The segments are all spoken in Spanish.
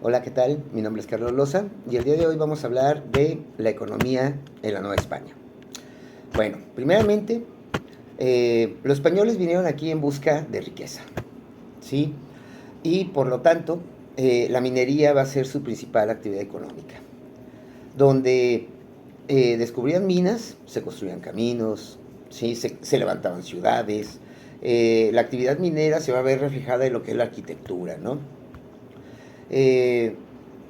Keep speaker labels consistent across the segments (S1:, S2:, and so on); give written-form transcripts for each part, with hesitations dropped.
S1: Hola, ¿qué tal? Mi nombre es Carlos Loza y el día de hoy vamos a hablar de la economía en la Nueva España. Bueno, primeramente, los españoles vinieron aquí en busca de riqueza, ¿sí? Y por lo tanto, la minería va a ser su principal actividad económica, donde descubrían minas, se construían caminos, ¿sí? Se levantaban ciudades. La actividad minera se va a ver reflejada en lo que es la arquitectura, ¿no? Eh,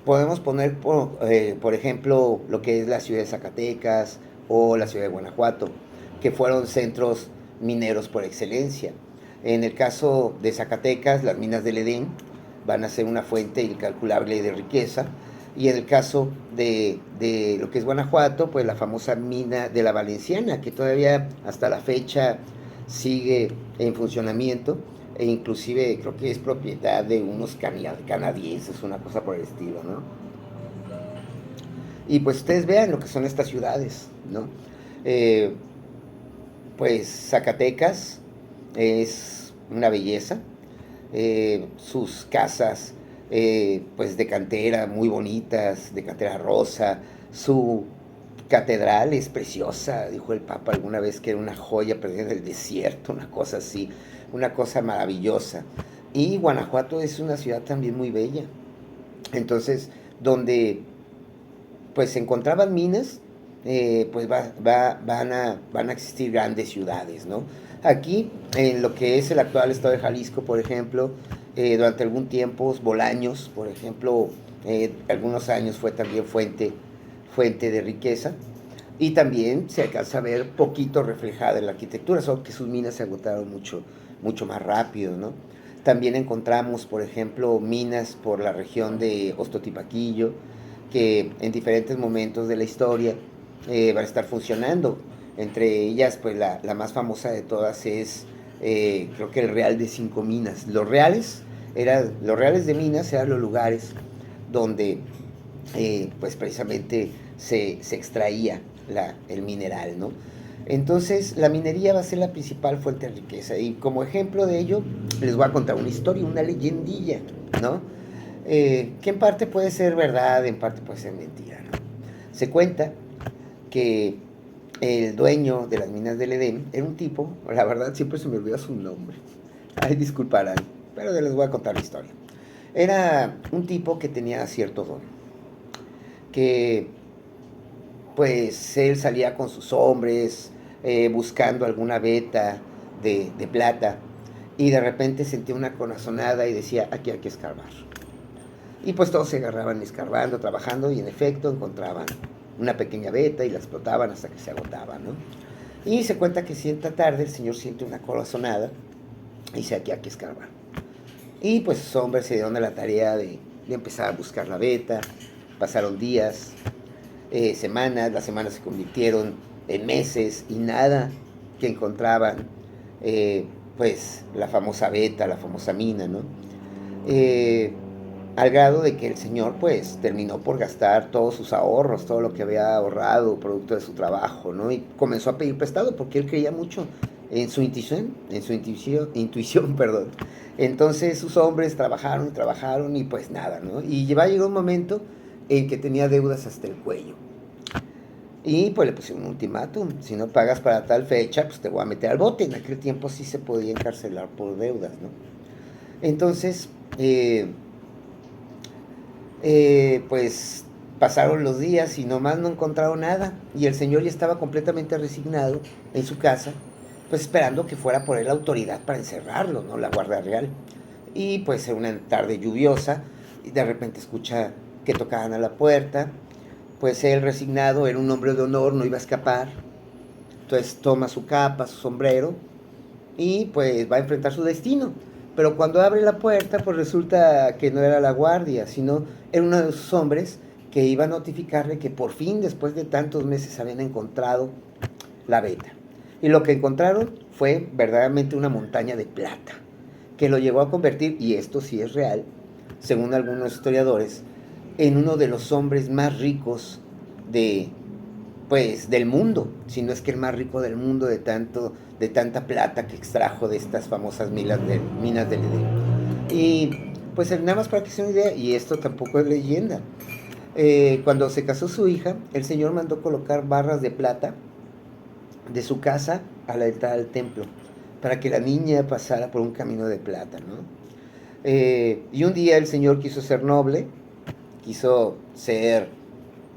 S1: Podemos poner, por ejemplo, lo que es la ciudad de Zacatecas o la ciudad de Guanajuato, que fueron centros mineros por excelencia. En el caso de Zacatecas, las minas del Edén van a ser una fuente incalculable de riqueza. Y en el caso de lo que es Guanajuato, pues la famosa mina de la Valenciana, que todavía hasta la fecha sigue en funcionamiento e inclusive creo que es propiedad de unos canadienses, una cosa por el estilo, ¿no? Y pues ustedes vean lo que son estas ciudades, ¿no? Eh, pues Zacatecas es una belleza, sus casas pues de cantera muy bonitas, de cantera rosa, su catedral es preciosa, dijo el Papa alguna vez que era una joya perdida en el desierto, una cosa así, una cosa maravillosa. Y Guanajuato es una ciudad también muy bella. Entonces, donde pues se encontraban minas, pues van a existir grandes ciudades, ¿no? Aquí, en lo que es el actual estado de Jalisco, por ejemplo, durante algún tiempo, Bolaños, por ejemplo, algunos años fue también fuente de riqueza. Y también se alcanza a ver poquito reflejada en la arquitectura, solo que sus minas se agotaron mucho más rápido, ¿no? También encontramos, por ejemplo, minas por la región de Ostotipaquillo, que en diferentes momentos de la historia van a estar funcionando. Entre ellas, pues la más famosa de todas es, creo que el Real de Cinco Minas. Los reales de minas eran los lugares donde pues precisamente se extraía el mineral, ¿no? Entonces, la minería va a ser la principal fuente de riqueza. Y como ejemplo de ello, les voy a contar una historia, una leyendilla, ¿no? Que en parte puede ser verdad, en parte puede ser mentira, ¿no? Se cuenta que el dueño de las minas del Edén era un tipo, la verdad siempre se me olvida su nombre. Ay, disculparán, pero les voy a contar la historia. Era un tipo que tenía cierto don, que pues él salía con sus hombres buscando alguna veta de plata y de repente sentía una corazonada y decía, aquí hay que escarbar. Y pues todos se agarraban escarbando, trabajando y en efecto encontraban una pequeña veta y la explotaban hasta que se agotaba, ¿no? Y se cuenta que cierta tarde el señor siente una corazonada y dice, aquí hay que escarbar. Y pues sus hombres se dieron a la tarea de empezar a buscar la veta. Pasaron días, semanas, las semanas se convirtieron en meses y nada que encontraban, pues la famosa veta, la famosa mina, ¿no? Eh, Al grado de que el señor pues terminó por gastar todos sus ahorros, todo lo que había ahorrado producto de su trabajo, ¿no? Y comenzó a pedir prestado porque él creía mucho en su intuición, perdón. Entonces sus hombres trabajaron y trabajaron y pues nada, ¿no? Y llegó un momento en que tenía deudas hasta el cuello. Y pues le pusieron un ultimátum, si no pagas para tal fecha, pues te voy a meter al bote. En aquel tiempo sí se podía encarcelar por deudas, ¿no? Entonces, pues pasaron los días y nomás no encontraron nada. Y el señor ya estaba completamente resignado en su casa, pues esperando que fuera por él la autoridad para encerrarlo, ¿no? La Guardia Real. Y pues en una tarde lluviosa, y de repente escucha que tocaban a la puerta. Pues él resignado, era un hombre de honor, no iba a escapar. Entonces toma su capa, su sombrero y pues va a enfrentar su destino. Pero cuando abre la puerta, pues resulta que no era la guardia, sino era uno de sus hombres que iba a notificarle que por fin, después de tantos meses, habían encontrado la veta. Y lo que encontraron fue verdaderamente una montaña de plata, que lo llevó a convertir, y esto sí es real, según algunos historiadores, en uno de los hombres más ricos de, pues, del mundo, si no es que el más rico del mundo de tanta plata que extrajo de estas famosas minas del Edén. Y Pues nada más para que se den una idea, y esto tampoco es leyenda. Cuando se casó su hija, el Señor mandó colocar barras de plata de su casa a la entrada del templo, para que la niña pasara por un camino de plata, ¿no? Y un día el Señor quiso ser noble, quiso ser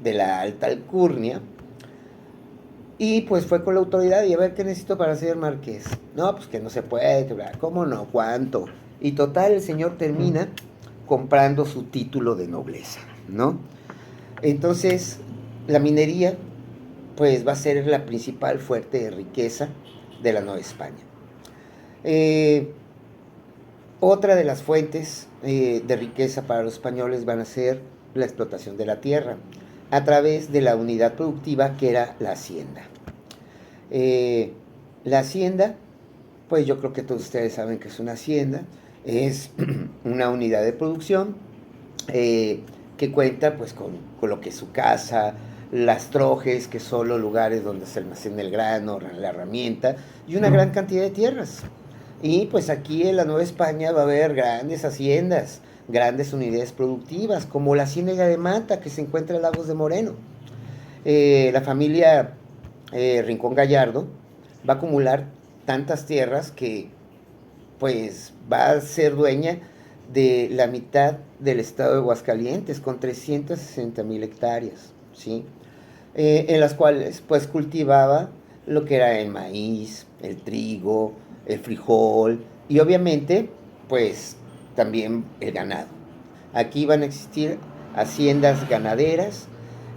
S1: de la alta alcurnia, y pues fue con la autoridad y a ver qué necesito para ser marqués. No, pues que no se puede, ¿cómo no? ¿Cuánto? Y total, el Señor termina comprando su título de nobleza, ¿no? Entonces, la minería, pues va a ser la principal fuente de riqueza de la Nueva España. Eh, Otra de las fuentes de riqueza para los españoles van a ser la explotación de la tierra a través de la unidad productiva que era la hacienda. La hacienda, pues yo creo que todos ustedes saben que es una hacienda, es una unidad de producción que cuenta pues con lo que es su casa, las trojes, que son los lugares donde se almacena el grano, la herramienta, y una gran cantidad de tierras. Y pues aquí en la Nueva España va a haber grandes haciendas, grandes unidades productivas, como la Ciénega de Mata, que se encuentra en Lagos de Moreno. La familia Rincón Gallardo va a acumular tantas tierras que pues va a ser dueña de la mitad del estado de Aguascalientes, con 360,000 hectáreas, ¿sí? En las cuales pues cultivaba lo que era el maíz, el trigo, el frijol y obviamente pues también el ganado. Aquí van a existir haciendas ganaderas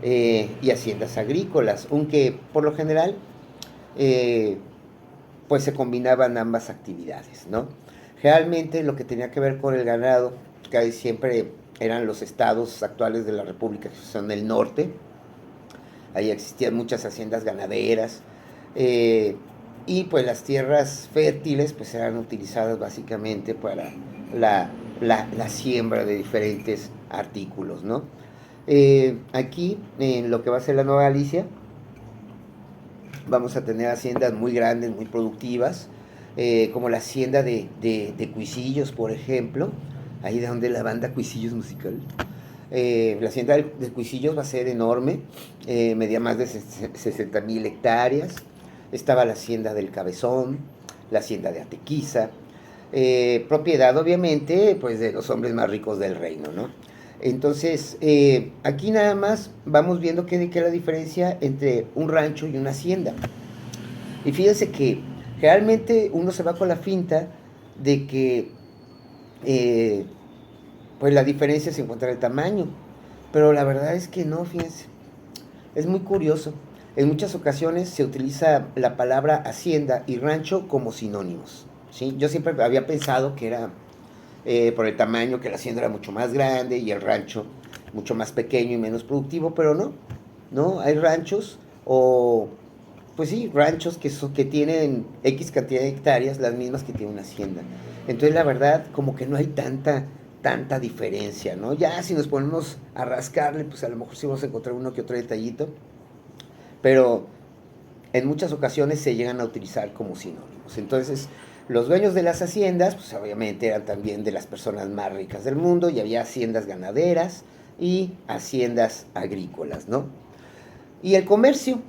S1: y haciendas agrícolas, aunque por lo general eh, pues se combinaban ambas actividades, ¿no? Realmente lo que tenía que ver con el ganado, casi siempre eran los estados actuales de la República, que son del norte. Ahí existían muchas haciendas ganaderas, eh, y pues las tierras fértiles pues eran utilizadas básicamente para la siembra de diferentes artículos, ¿no? Aquí, en lo que va a ser la Nueva Galicia, vamos a tener haciendas muy grandes, muy productivas, como la hacienda de Cuisillos, por ejemplo, ahí de donde la banda Cuisillos musical. La hacienda de Cuisillos va a ser enorme, medía más de 60,000 hectáreas. Estaba la hacienda del Cabezón, la hacienda de Atequiza, propiedad obviamente pues de los hombres más ricos del reino, ¿no? Entonces, aquí nada más vamos viendo qué es la diferencia entre un rancho y una hacienda. Y fíjense que realmente uno se va con la finta de que eh, pues la diferencia se encuentra en el tamaño. Pero la verdad es que no, fíjense. Es muy curioso. En muchas ocasiones se utiliza la palabra hacienda y rancho como sinónimos, ¿sí? Yo siempre había pensado que era por el tamaño, que la hacienda era mucho más grande y el rancho mucho más pequeño y menos productivo, pero no. No, hay ranchos o, pues sí, ranchos que tienen X cantidad de hectáreas, las mismas que tiene una hacienda. Entonces la verdad como que no hay tanta diferencia, ¿no? Ya si nos ponemos a rascarle, pues a lo mejor sí vamos a encontrar uno que otro detallito, pero en muchas ocasiones se llegan a utilizar como sinónimos. Entonces, los dueños de las haciendas, pues obviamente eran también de las personas más ricas del mundo, y había haciendas ganaderas y haciendas agrícolas, ¿no? Y el comercio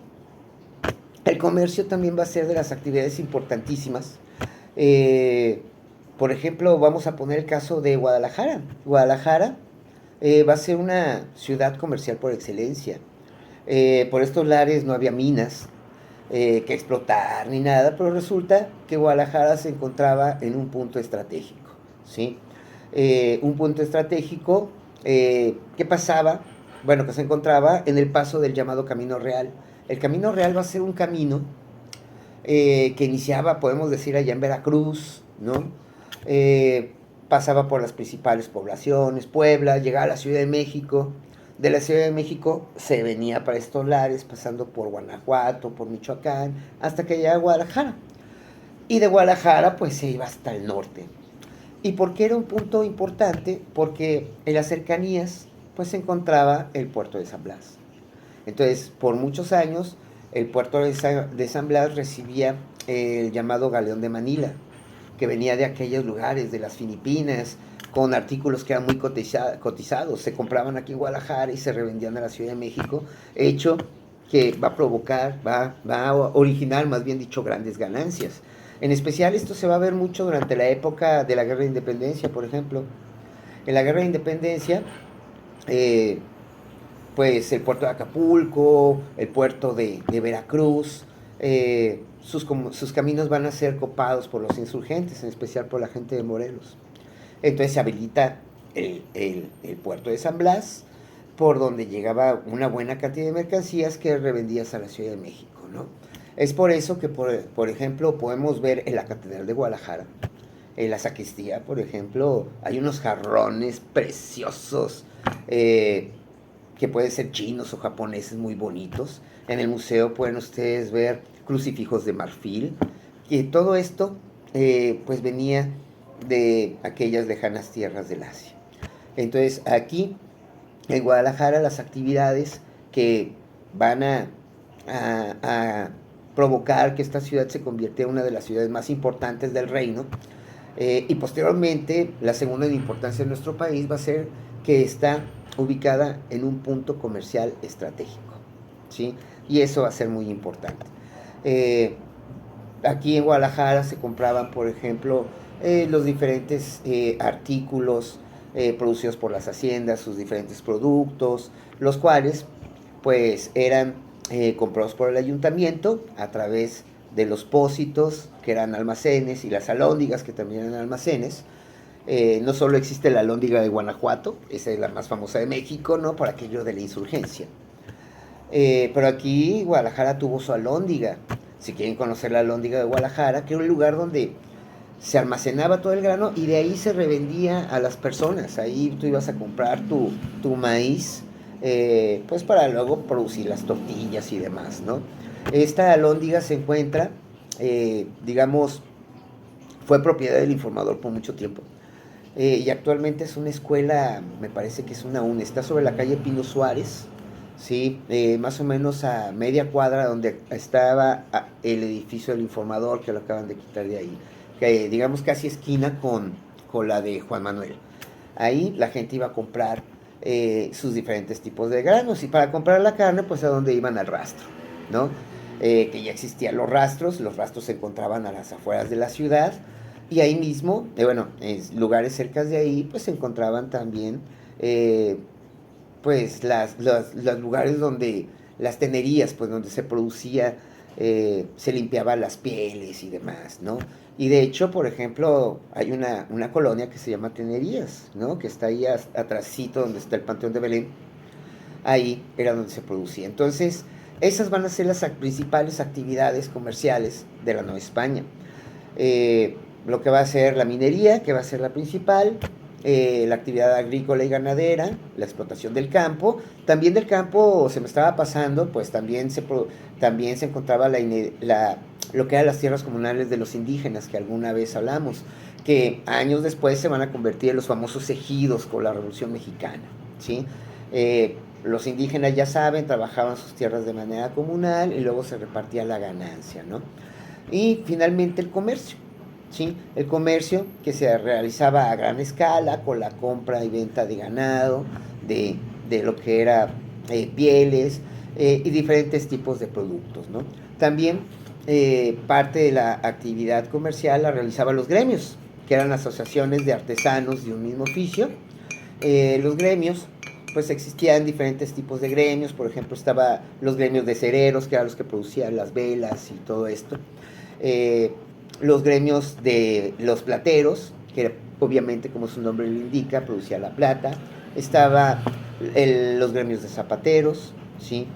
S1: también va a ser de las actividades importantísimas. Por ejemplo, vamos a poner el caso de Guadalajara. Guadalajara va a ser una ciudad comercial por excelencia. Por estos lares no había minas que explotar ni nada, pero resulta que Guadalajara se encontraba en un punto estratégico, ¿sí? Un punto estratégico que pasaba, bueno, que se encontraba en el paso del llamado Camino Real. El Camino Real va a ser un camino que iniciaba, podemos decir, allá en Veracruz, ¿no? Pasaba por las principales poblaciones, Puebla, llegaba a la Ciudad de México. De la Ciudad de México se venía para estos lares, pasando por Guanajuato, por Michoacán, hasta que llegaba a Guadalajara. Y de Guadalajara, pues se iba hasta el norte. ¿Y por qué era un punto importante? Porque en las cercanías, pues se encontraba el puerto de San Blas. Entonces, por muchos años, el puerto de San Blas recibía el llamado Galeón de Manila, que venía de aquellos lugares, de las Filipinas, con artículos que eran muy cotizados. Se compraban aquí en Guadalajara y se revendían a la Ciudad de México, hecho que va a provocar, va a originar, más bien dicho, grandes ganancias. En especial esto se va a ver mucho durante la época de la Guerra de Independencia, por ejemplo. En la Guerra de Independencia, eh, pues el puerto de Acapulco, el puerto de Veracruz, sus caminos van a ser copados por los insurgentes, en especial por la gente de Morelos. Entonces se habilita el puerto de San Blas, por donde llegaba una buena cantidad de mercancías que revendías a la Ciudad de México, ¿no? Es por eso que, por ejemplo, podemos ver en la Catedral de Guadalajara, en la sacristía, por ejemplo, hay unos jarrones preciosos, que pueden ser chinos o japoneses, muy bonitos. En el museo pueden ustedes ver crucifijos de marfil, y todo esto pues venía de aquellas lejanas tierras del Asia. Entonces aquí en Guadalajara las actividades que van a provocar que esta ciudad se convierta en una de las ciudades más importantes del reino, y posteriormente la segunda en importancia en nuestro país va a ser que está ubicada en un punto comercial estratégico, ¿sí? Y eso va a ser muy importante. Eh, Aquí en Guadalajara se compraban, por ejemplo, los diferentes artículos producidos por las haciendas, sus diferentes productos, los cuales pues eran comprados por el ayuntamiento a través de los pósitos, que eran almacenes, y las alhóndigas, que también eran almacenes. No solo existe la alhóndiga de Guanajuato, esa es la más famosa de México, ¿no? Por aquello de la insurgencia. Pero aquí Guadalajara tuvo su alhóndiga. Si quieren conocer la alhóndiga de Guadalajara, que era un lugar donde se almacenaba todo el grano y de ahí se revendía a las personas. Ahí tú ibas a comprar tu maíz, pues para luego producir las tortillas y demás, ¿no? Esta alhóndiga se encuentra, digamos, fue propiedad del Informador por mucho tiempo. Y actualmente es una escuela, me parece que es una UNE, está sobre la calle Pino Suárez, ¿sí? Más o menos a media cuadra donde estaba el edificio del Informador, que lo acaban de quitar de ahí, que digamos casi esquina con la de Juan Manuel. Ahí la gente iba a comprar sus diferentes tipos de granos, y para comprar la carne, pues a donde iban al rastro, ¿no? Que ya existían los rastros se encontraban a las afueras de la ciudad, y ahí mismo, bueno, en lugares cerca de ahí, pues se encontraban también, pues, los lugares donde, las tenerías, pues, donde se producía, se limpiaban las pieles y demás, ¿no? Y de hecho, por ejemplo, hay una colonia que se llama Tenerías, ¿no? Que está ahí atrásito donde está el Panteón de Belén. Ahí era donde se producía. Entonces, esas van a ser las principales actividades comerciales de la Nueva España. Lo que va a ser la minería, que va a ser la principal, la actividad agrícola y ganadera, la explotación del campo. También del campo se me estaba pasando, pues también se encontraba lo que eran las tierras comunales de los indígenas, que alguna vez hablamos, que años después se van a convertir en los famosos ejidos con la Revolución Mexicana, ¿sí? Los indígenas, ya saben, trabajaban sus tierras de manera comunal y luego se repartía la ganancia, ¿no? Y finalmente el comercio, ¿sí? El comercio que se realizaba a gran escala con la compra y venta de ganado, de lo que era pieles, y diferentes tipos de productos, ¿no? También parte de la actividad comercial la realizaban los gremios, que eran asociaciones de artesanos de un mismo oficio. Los gremios, pues existían diferentes tipos de gremios. Por ejemplo, estaba los gremios de cereros, que eran los que producían las velas y todo esto. Los gremios de los plateros, que obviamente, como su nombre lo indica, producía la plata. Estaba los gremios de zapateros, ¿sí?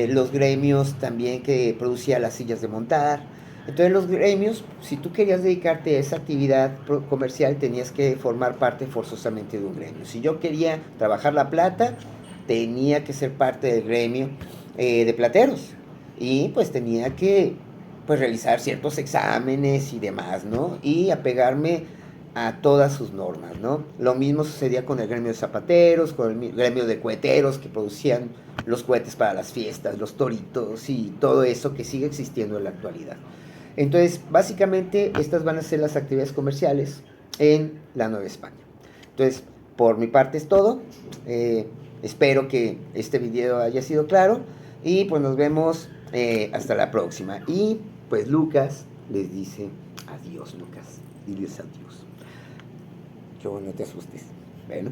S1: Los gremios también que producían las sillas de montar. Entonces los gremios, si tú querías dedicarte a esa actividad comercial, tenías que formar parte forzosamente de un gremio. Si yo quería trabajar la plata, tenía que ser parte del gremio de plateros, y pues tenía que, pues, realizar ciertos exámenes y demás, ¿no? Y apegarme a todas sus normas, ¿no? Lo mismo sucedía con el gremio de zapateros, con el gremio de coheteros, que producían los cohetes para las fiestas, los toritos y todo eso que sigue existiendo en la actualidad. Entonces, básicamente, estas van a ser las actividades comerciales en la Nueva España. Entonces, por mi parte es todo. Espero que este video haya sido claro y pues nos vemos hasta la próxima. Y pues Lucas les dice adiós, Lucas. Diles adiós. Yo no te asustes. Bueno.